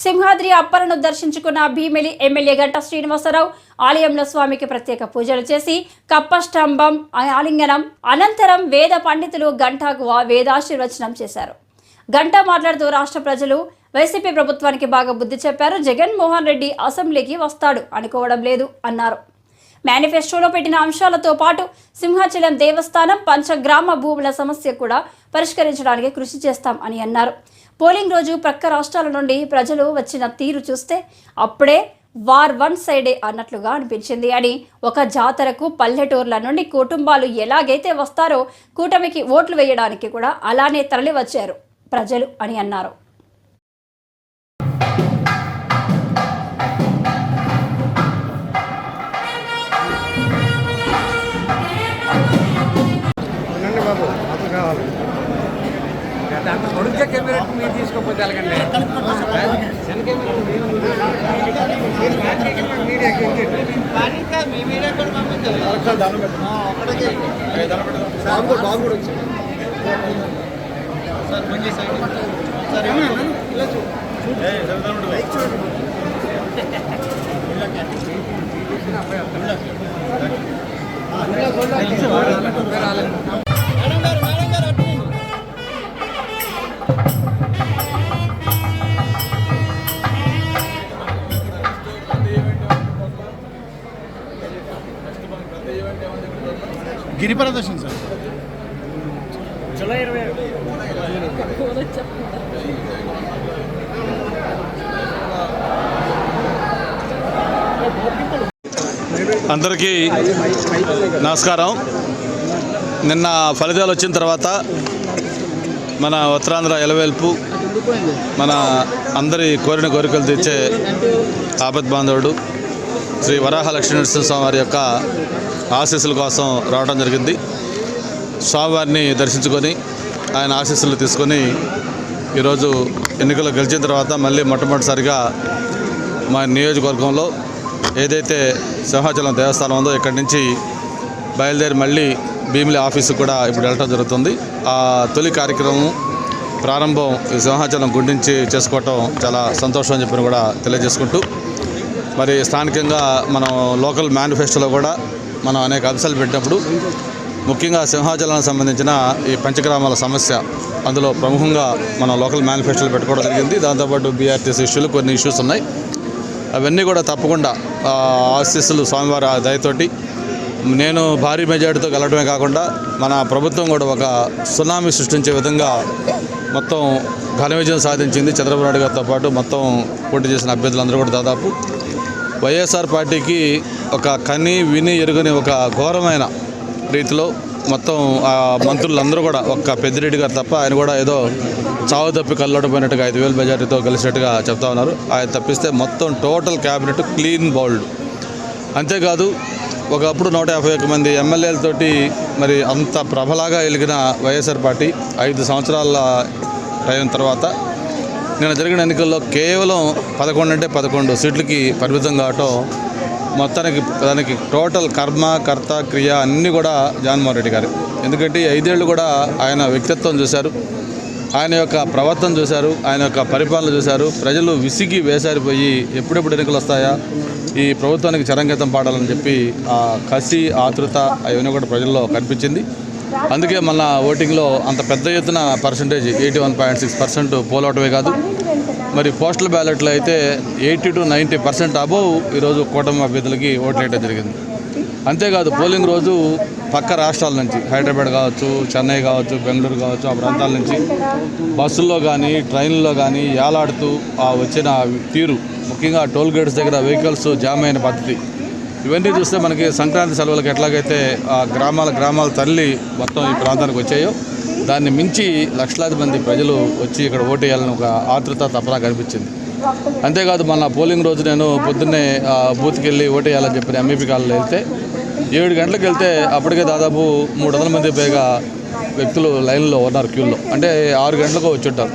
సింహాద్రి అప్పలను దర్శించుకున్న భీమిలి ఎమ్మెల్యే గంటా శ్రీనివాసరావు ఆలయంలో స్వామికి ప్రత్యేక పూజలు చేసి కప్పస్తంభం ఆలింగనం అనంతరం వేద పండితులు గంటాకు వేదాశీర్వచనం చేశారు. గంటా మాట్లాడుతూ రాష్ట్ర ప్రజలు వైసీపీ ప్రభుత్వానికి బాగా బుద్ధి చెప్పారు. జగన్మోహన్ రెడ్డి అసెంబ్లీకి వస్తాడు అనుకోవడం లేదు అన్నారు. మేనిఫెస్టోలో పెట్టిన అంశాలతో పాటు సింహాచలం దేవస్థానం పంచగ్రామ భూముల సమస్య కూడా పరిష్కరించడానికి కృషి చేస్తాం అని అన్నారు. పోలింగ్ రోజు ప్రక్క రాష్ట్రాల నుండి ప్రజలు వచ్చిన తీరు చూస్తే అప్పుడే వార్ వన్ సైడే అన్నట్లుగా అనిపించింది అని, ఒక జాతరకు పల్లెటూర్ల నుండి కుటుంబాలు ఎలాగైతే వస్తారో కూటమికి ఓట్లు వేయడానికి కూడా అలానే తరలి వచ్చారు ప్రజలు అని అన్నారు. కొడుకు కెమెరా మీరు తీసుకోకపోతే ఎలాగండి మీ మీడియా కూడా పంపించాలి. బాబు కూడా వచ్చింది సార్. మంచి సైడ్ సార్ గిరి ప్రదర్శన సార్ జూలై 20. అందరికీ నమస్కారం. నిన్న ఫలితాలు వచ్చిన తర్వాత మన ఉత్తరాంధ్ర ఎలవేల్పు, మన అందరి కోరిన కోరికలు తీర్చే ఆపద్ బాంధవుడు శ్రీ వరాహ లక్ష్మీనరసింహస్వామి వారి యొక్క ఆశీస్సుల కోసం రావడం జరిగింది. స్వామివారిని దర్శించుకొని ఆయన ఆశీస్సులు తీసుకొని ఈరోజు ఎన్నికల్లో గెలిచిన తర్వాత మళ్ళీ మొట్టమొదటిసారిగా మా నియోజకవర్గంలో ఏదైతే సింహాచలం దేవస్థానం ఉందో ఇక్కడి నుంచి బయలుదేరి మళ్ళీ భీమిలి ఆఫీసు కూడా ఇప్పుడు వెళ్ళటం జరుగుతుంది. ఆ తొలి కార్యక్రమం ప్రారంభం ఈ సింహాచలం గుడి నుంచి చేసుకోవటం చాలా సంతోషం అని చెప్పి కూడా తెలియజేసుకుంటూ, మరి స్థానికంగా మనం లోకల్ మేనిఫెస్టోలో కూడా మనం అనేక అంశాలు పెట్టినప్పుడు ముఖ్యంగా సింహాచలానికి సంబంధించిన ఈ పంచగ్రామాల సమస్య అందులో ప్రముఖంగా మనం లోకల్ మేనిఫెస్టోలు పెట్టుకోవడం జరిగింది. దాంతోపాటు బీఆర్టీసీ ఇష్యూలు కొన్ని ఇష్యూస్ ఉన్నాయి. అవన్నీ కూడా తప్పకుండా ఆశీస్సులు స్వామివారి దయతోటి నేను భారీ మెజార్టీతో గెలవడమే కాకుండా మన ప్రభుత్వం కూడా ఒక సునామీ సృష్టించే విధంగా మొత్తం ఘన విజయం సాధించింది. చంద్రబాబు నాయుడు గారితో పాటు మొత్తం పోటీ చేసిన అభ్యర్థులందరూ కూడా దాదాపు వైఎస్ఆర్ పార్టీకి ఒక కని విని ఎరుగని ఒక ఘోరమైన రీతిలో మొత్తం మంత్రులందరూ కూడా ఒక్క పెద్దిరెడ్డి గారు తప్ప ఆయన కూడా ఏదో చావు తప్పి కల్లోటపోయినట్టుగా 5,000 మెజార్టీతో కలిసినట్టుగా చెప్తా ఉన్నారు. ఆయన తప్పిస్తే మొత్తం టోటల్ క్యాబినెట్ క్లీన్ బౌల్డ్. అంతేకాదు ఒకప్పుడు 151 మంది ఎమ్మెల్యేలతోటి మరి అంత ప్రభలాగా వెలిగిన వైఎస్ఆర్ పార్టీ 5 సంవత్సరాల టైం తర్వాత నిన్న జరిగిన ఎన్నికల్లో కేవలం 11 అంటే 11 సీట్లకి పరిమితం కావటం మొత్తానికి దానికి టోటల్ కర్మ కర్త క్రియ అన్నీ కూడా జగన్మోహన్ రెడ్డి గారు. ఎందుకంటే 5 ఏళ్ళు కూడా ఆయన వ్యక్తిత్వం చూశారు, ఆయన యొక్క ప్రవర్తన చూశారు, ఆయన యొక్క పరిపాలన చూశారు. ప్రజలు విసిగి వేసారిపోయి ఎప్పుడెప్పుడు ఎన్నికలు వస్తాయా, ఈ ప్రభుత్వానికి చరంగతం పాడాలని చెప్పి ఆ కసి ఆతృత అవన్నీ కూడా ప్రజల్లో కనిపించింది. అందుకే మన ఓటింగ్లో అంత పెద్ద ఎత్తున పర్సంటేజ్ 81.6% పోలవటమే కాదు, మరి పోస్టల్ బ్యాలెట్లో అయితే 80 to 90% అబోవ్ ఈరోజు కూటమి అభ్యర్థులకి ఓట్లు వేయడం జరిగింది. అంతేకాదు పోలింగ్ రోజు పక్క రాష్ట్రాల నుంచి హైదరాబాద్ కావచ్చు, చెన్నై కావచ్చు, బెంగళూరు కావచ్చు, ఆ ప్రాంతాల నుంచి బస్సుల్లో కానీ ట్రైన్లో కానీ ఏలాడుతూ వచ్చిన తీరు, ముఖ్యంగా టోల్ గేట్స్ దగ్గర వెహికల్స్ జామ్ అయిన పద్ధతి, ఇవన్నీ చూస్తే మనకి సంక్రాంతి సెలవులకు ఎట్లాగైతే గ్రామాల తరలి మొత్తం ఈ ప్రాంతానికి వచ్చాయో దాన్ని మించి లక్షలాది మంది ప్రజలు వచ్చి ఇక్కడ ఓటు వేయాలని ఒక ఆతృత తపన కనిపించింది. అంతేకాదు మన పోలింగ్ రోజు నేను పొద్దున్నే బూత్కి వెళ్ళి ఓటు వేయాలని చెప్పిన ఎంఈపీ కాలంలో వెళ్తే 7 గంటలకు వెళ్తే అప్పటికే దాదాపు 300 మంది పైగా వ్యక్తులు లైన్లో ఉన్నారు, క్యూల్లో. అంటే 6 గంటలకు వచ్చి ఉంటారు.